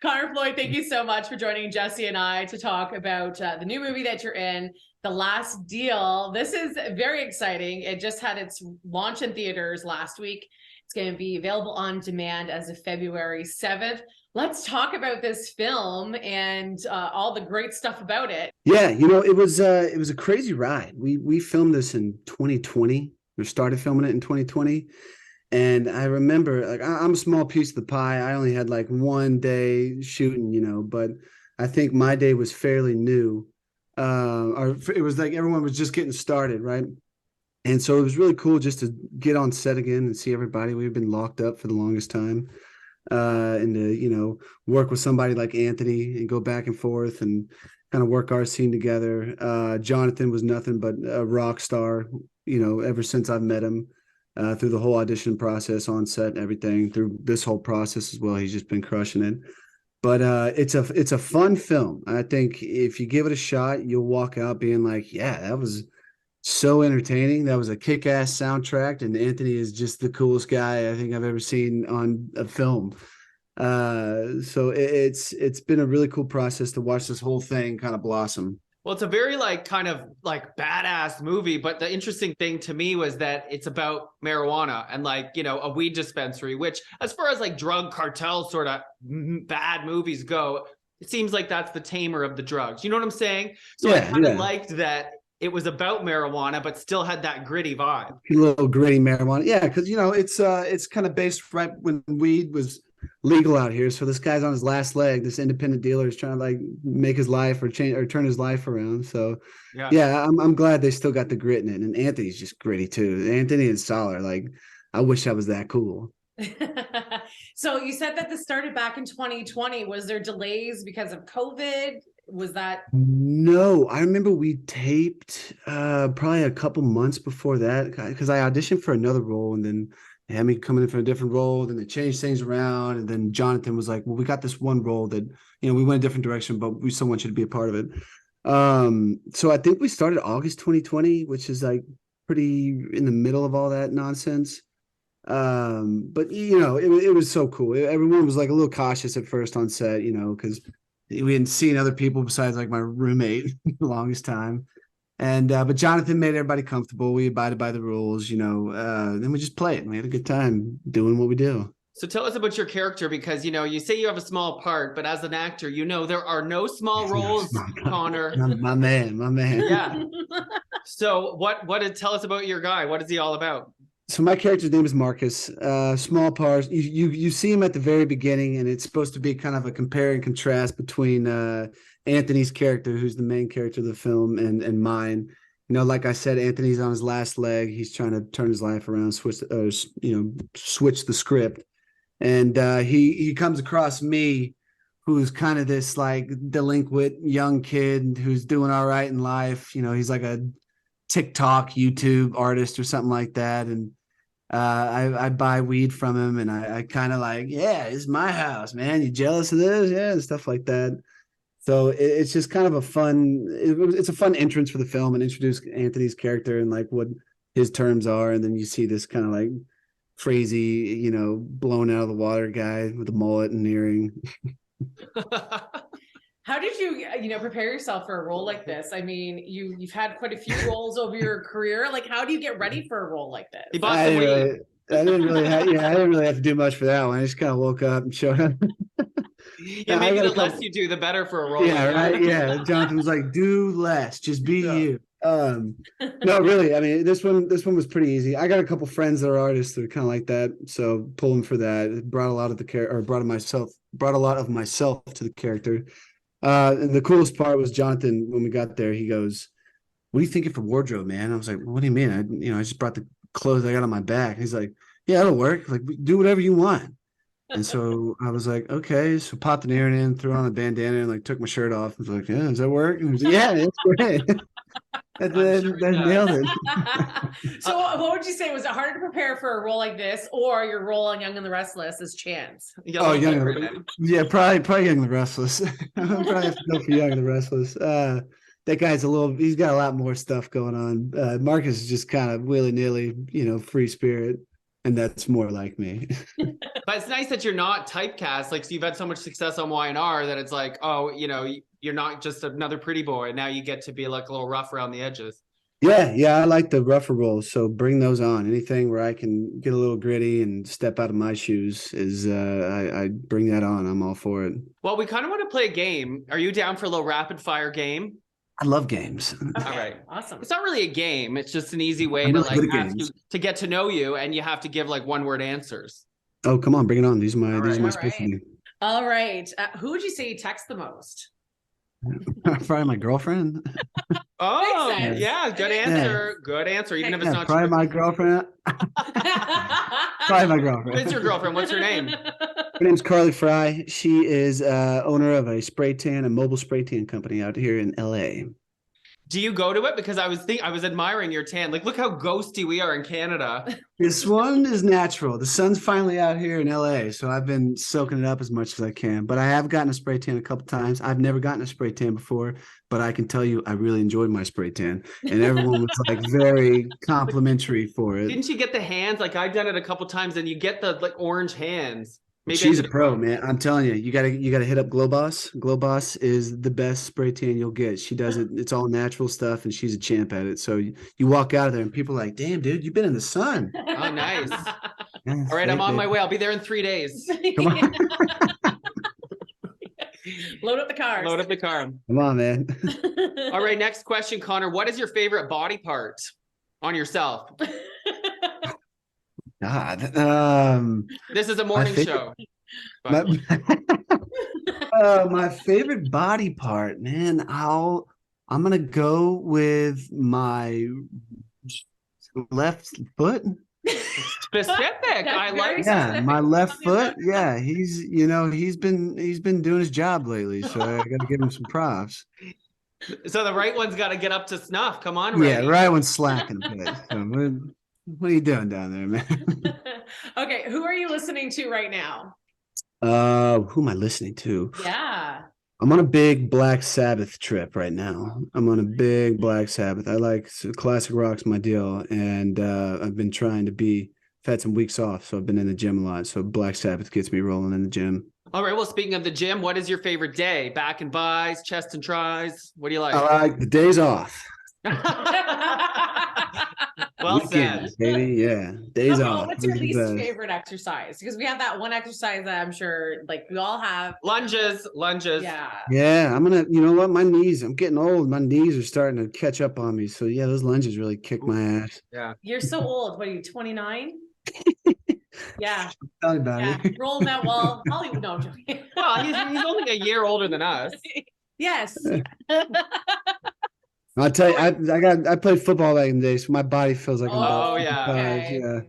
Connor, Floyd, thank you so much for joining Jesse and I to talk about the new movie that you're in, The Last Deal. This is very exciting. It just had its launch in theaters last week. It's going to be available on demand as of February 7th. Let's talk about this film and all the great stuff about it. Yeah, it was a crazy ride. We filmed this in 2020. We started filming it in 2020. And I remember, like, I'm a small piece of the pie. I only had like one day shooting, but I think my day was fairly new. Or it was like everyone was just getting started, right? And so it was really cool just to get on set again and see everybody. We've been locked up for the longest time. And to, work with somebody like Anthony and go back and forth and kind of work our scene together. Jonathan was nothing but a rock star, ever since I've met him. Through the whole audition process, on set, and everything, through this whole process as well. He's just been crushing it. But it's a fun film. I think if you give it a shot, you'll walk out being like, yeah, that was so entertaining. That was a kick-ass soundtrack, and Anthony is just the coolest guy I think I've ever seen on a film. So it's been a really cool process to watch this whole thing kind of blossom. Well, it's a very kind of badass movie, but the interesting thing to me was that it's about marijuana and a weed dispensary, which as far as drug cartel sort of bad movies go, it seems like that's the tamer of the drugs. You know what I'm saying? So yeah, I kind of liked that it was about marijuana, but still had that gritty vibe. A little gritty marijuana. Yeah, because, it's kind of based right when weed was legal out here. So this guy's on his last leg. This independent dealer is trying to make his life or change or turn his life around. So yeah, I'm glad they still got the grit in it. And Anthony's just gritty too. Anthony and Salar, I wish I was that cool. So you said that this started back in 2020. Was there delays because of COVID? Was that? No, I remember we taped probably a couple months before that because I auditioned for another role and then they had me coming in for a different role. Then they changed things around. And then Jonathan was like, well, we got this one role that, we went a different direction, but we still want you to be a part of it. So I think we started August 2020, which is pretty in the middle of all that nonsense. But it was so cool. Everyone was a little cautious at first on set, because we hadn't seen other people besides my roommate the longest time. And but Jonathan made everybody comfortable. We abided by the rules, then we just played. We had a good time doing what we do. So tell us about your character, because you say you have a small part, but as an actor, there are no small roles, Connor. My man. Yeah. So tell us about your guy. What is he all about? So my character's name is Marcus. Small part. You see him at the very beginning, and it's supposed to be kind of a compare and contrast between Anthony's character, who's the main character of the film, and mine. Like I said, Anthony's on his last leg. He's trying to turn his life around, switch the script, and he comes across me, who's kind of this delinquent young kid who's doing all right in life. He's like a TikTok, YouTube artist or something like that, and I buy weed from him, and I kind of yeah, it's my house, man. You jealous of this? Yeah, and stuff like that. So it's just kind of a fun. It's a fun entrance for the film and introduce Anthony's character and what his terms are, and then you see this kind of crazy, blown out of the water guy with a mullet and earring. How did you, prepare yourself for a role like this? I mean, you've had quite a few roles over your career. How do you get ready for a role like this? I didn't really have to do much for that one. I just kind of woke up and showed up. Yeah, maybe the less you do, the better for a role. Yeah, right. Yeah, Jonathan was like, "Do less, just be you." No, really. I mean, this one was pretty easy. I got a couple friends that are artists that are kind of like that, so pulling for that. It brought a lot of brought a lot of myself to the character. And the coolest part was Jonathan, when we got there, he goes, "What are you thinking for wardrobe, man?" I was like, "What do you mean? I just brought the clothes I got on my back." He's like, "Yeah, it'll work. Do whatever you want." And so I was like, okay. So popped an earring in, threw on a bandana, and took my shirt off. I was like, yeah, does that work? And he was like, yeah, it's great. That nailed it. So what would you say? Was it harder to prepare for a role like this or your role on Young and the Restless as Chance? Probably Young and the Restless. I'll probably have to go for Young and the Restless. That guy's he's got a lot more stuff going on. Marcus is just kind of willy-nilly, free spirit. and that's more like me. But it's nice that you're not typecast. Like, so you've had so much success on Y&R that it's like, oh, you're not just another pretty boy. Now you get to be like a little rough around the edges. Yeah, I like the rougher roles. So bring those on. Anything where I can get a little gritty and step out of my shoes is I bring that on. I'm all for it. Well, we kind of want to play a game. Are you down for a little rapid fire game? I love games. Okay, All right. awesome. It's not really a game. It's just an easy way I'm to really good like at ask games. you to get to know you, and you have to give like one word answers. Oh, come on, bring it on. These are my All right. specialty. All right. Who would you say you text the most? Probably my girlfriend. Oh, Makes sense. yeah, good answer. Good answer. Even if it's not probably true. my girlfriend. Probably my girlfriend. Who's your girlfriend? What's her name? Her name's Carly Fry. She is owner of a mobile spray tan company out here in LA. Do you go to it? Because I was admiring your tan. Like, look how ghosty we are in Canada. This one is natural. The sun's finally out here in LA, so I've been soaking it up as much as I can. But I have gotten a spray tan a couple times. I've never gotten a spray tan before, but I can tell you I really enjoyed my spray tan, and everyone was like very complimentary for it. Didn't you get the hands? Like, I've done it a couple times, and you get the like orange hands. Maybe She's a pro, man. I'm telling you, you gotta hit up Glow Boss. Glow Boss is the best spray tan you'll get. She does it. It's all natural stuff, and she's a champ at it. So you walk out of there, and people are like, "Damn, dude, you've been in the sun." Oh, nice. Yeah, All right, I'm on my way. I'll be there in 3 days. Come on, Load up the cars. Load up the car. come on, man. All right, next question, Connor. What is your favorite body part on yourself? God, This is a morning show. my, my favorite body part, man. I'm gonna go with my left foot. Specific. I like Yeah, my left foot. Yeah, he's been doing his job lately, so I got to give him some props. So the right one's got to get up to snuff. Come on, Yeah, Ray. right one's slacking a bit. So what are you doing down there, man? Okay, who are you listening to right now? Who am I listening to? Yeah. I'm on a big Black Sabbath trip right now. I'm on a big Black Sabbath. I like classic rock's my deal, and I've been trying to I've had some weeks off, so I've been in the gym a lot. So Black Sabbath gets me rolling in the gym. All right. Well, speaking of the gym, what is your favorite day? Back and buys, chest and tries. What do you like? I like the days off. Well Weekends, said. baby. Yeah, days Okay, off. what's your Those are the least best. favorite exercise? Because we have that one exercise that I'm sure like we all have. Lunges. Yeah. Yeah, you know what? I'm getting old. My knees are starting to catch up on me. So yeah, those lunges really kick my ass. Yeah. You're so old. What are you, 29? Yeah. Tell me about Yeah. it. Roll that wall. I'll even know. I'm joking. Well, he's only a year older than us. Yes. I'll tell you, I played football back in the day, so my body feels like I'm about Oh, yeah. 55, Okay. yeah.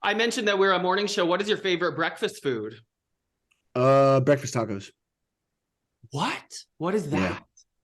I mentioned that we're a morning show. What is your favorite breakfast food? Breakfast tacos. What? What is that? Yeah.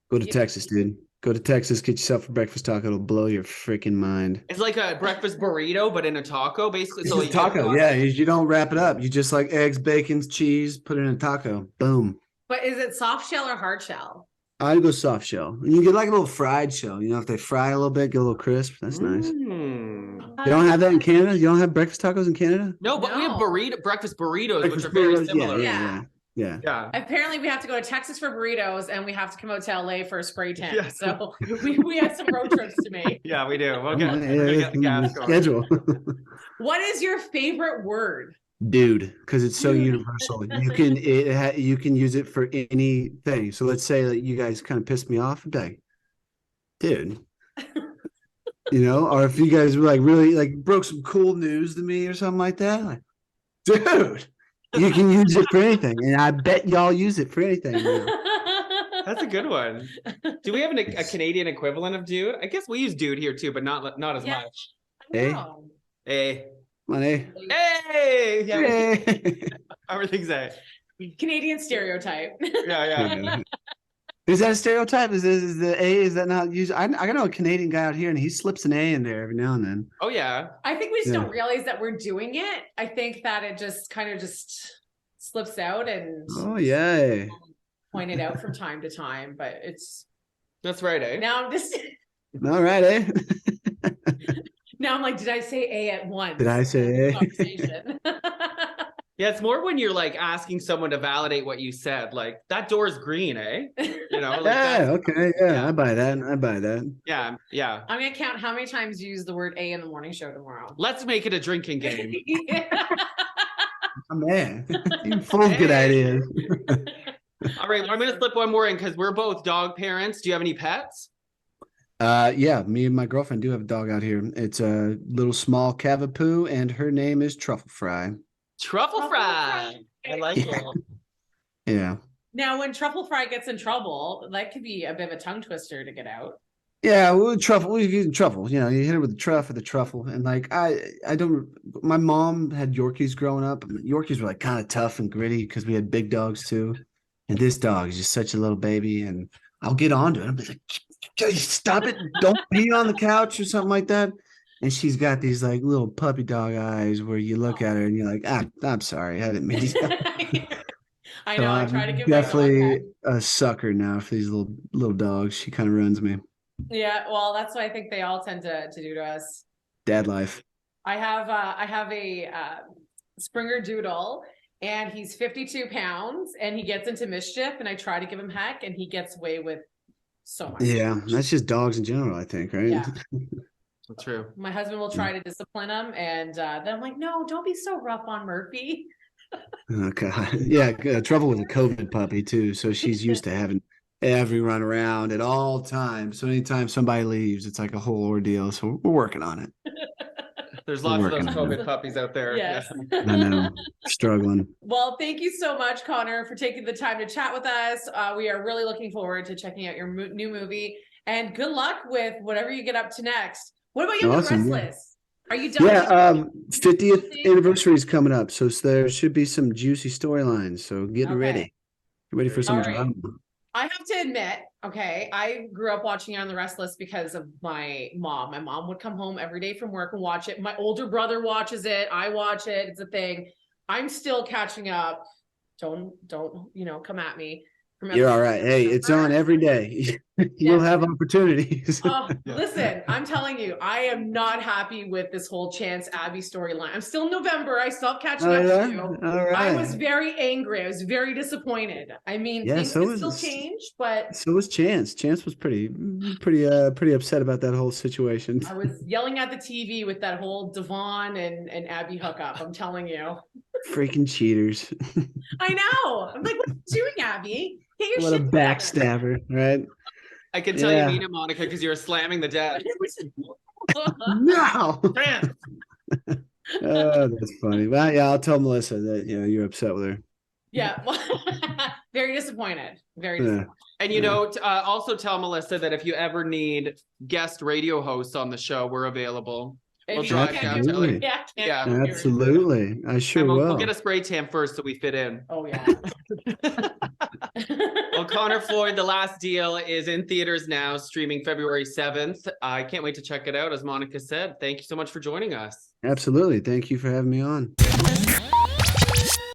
Go to Yeah. Texas, dude. Go to Texas, get yourself a breakfast taco. It'll blow your freaking mind. It's like a breakfast burrito, but in a taco, basically. It's So a taco. Yeah, you don't wrap it up. You just like eggs, bacon, cheese, put it in a taco. Boom. But is it soft shell or hard shell? I go soft shell. You get like a little fried shell. You know, if they fry a little bit, get a little crisp. That's nice. Mm. You don't have that in Canada? You don't have breakfast tacos in Canada? No, but we have No. breakfast burritos, Breakfast which are very burritos? similar. Yeah. Yeah. Apparently, we have to go to Texas for burritos, and we have to come out to LA for a spray tan. Yeah. So we have some road trips to make. Yeah, we do. We'll Yeah, get the gas going. schedule. What is your favorite word? Dude, because it's so Dude. universal. You can use it for anything. So let's say that you guys kind of pissed me off. I'd be like, dude. Or if you guys were like really like broke some cool news to me or something like that, like, dude, you can use it for anything. And I bet y'all use it for anything. That's a good one. Do we have a Canadian equivalent of dude? I guess we use dude here too, but not as Yeah. much. Hey. No. Hey. Come on, eh? Hey. Yeah. Hey. Everything's a. Canadian stereotype. Yeah. Is that a stereotype? Is the A? Is that not used? I know a Canadian guy out here, and he slips an A in there every now and then. Oh yeah. I think we just Yeah. don't realize that we're doing it. I think that it just kind of just slips out and Oh yeah. point it out from time to time. But it's That's right, eh? now I'm just All right, eh? Now I'm like, did I say A at once? Did I say A? Conversation. Yeah, it's more when you're like asking someone to validate what you said. Like, that door's green, eh? You know, like Yeah, okay, yeah, yeah. I buy that. Yeah, yeah. I'm gonna count how many times you use the word A in the morning show tomorrow. Let's make it a drinking game. Yeah. I'm man. You full of good ideas. All right, I'm gonna slip one more in because we're both dog parents. Do you have any pets? Yeah, me and my girlfriend do have a dog out here. It's a little small Cavapoo, and her name is Truffle Fry. Truffle fry. I like Yeah. it. Yeah. Now, when Truffle Fry gets in trouble, that could be a bit of a tongue twister to get out. Yeah, we use truffle. You know, you hit it with the truffle. And like I don't my mom had Yorkies growing up. Yorkies were like kind of tough and gritty because we had big dogs too. And this dog is just such a little baby. And I'll get onto it. I'll be like, stop it, don't pee on the couch or something like that. And she's got these like little puppy dog eyes where you look at her and you're like, I'm sorry, I didn't mean to. I know. I try to give definitely my dog a sucker now for these little dogs. She kind of runs me. Yeah, well, that's what I think they all tend to do to us. Dad life. I have a Springer Doodle, and he's 52 pounds, and he gets into mischief, and I try to give him heck, and he gets away with so much. Yeah, that's just dogs in general, I think, right? Yeah. That's true. My husband will try to discipline him, and then I'm like, no, don't be so rough on Murphy. Oh God, yeah. Trouble with a COVID puppy too, so she's used to having every run around at all times. So anytime somebody leaves, it's like a whole ordeal. So we're working on it. There's lots of those working on COVID puppies out there. Yes. Yeah. I know, struggling. Well, thank you so much, Connor, for taking the time to chat with us. We are really looking forward to checking out your new movie, and good luck with whatever you get up to next. What about you, Awesome, the yeah. Restless? Are you done? Yeah, 50th anniversary is coming up, so there should be some juicy storylines. So get Okay. ready. Get ready for some All right. drama. I have to admit, okay, I grew up watching On the Restless because of my mom. My mom would come home every day from work and watch it. My older brother watches it. I watch it. It's a thing. I'm still catching up. Don't come at me. You're all right. Hey, it's on every day. You'll have opportunities. Listen, I'm telling you, I am not happy with this whole Chance Abby storyline. I'm still in November. I stopped catching up to you. All right. I was very angry. I was very disappointed. I mean, things can still change, but so was Chance. Chance was pretty upset about that whole situation. I was yelling at the TV with that whole Devon and Abby hookup. I'm telling you. Freaking cheaters. I know. I'm like, what are you doing, Abby? Get your What a shit together. backstabber, right? I can tell you mean it, Monica, because you were slamming the desk. No. Trans. Oh, that's funny. Well, yeah, I'll tell Melissa that you're upset with her. Yeah. Very disappointed. Very disappointed. And also tell Melissa that if you ever need guest radio hosts on the show, we're available. We'll drive down to Absolutely. Yeah. Absolutely. I sure will. We'll get a spray tan first so we fit in. Oh yeah. Well, Connor Floyd, The Last Deal is in theaters now, streaming February 7th. I can't wait to check it out. As Monica said, thank you so much for joining us. Absolutely. Thank you for having me on.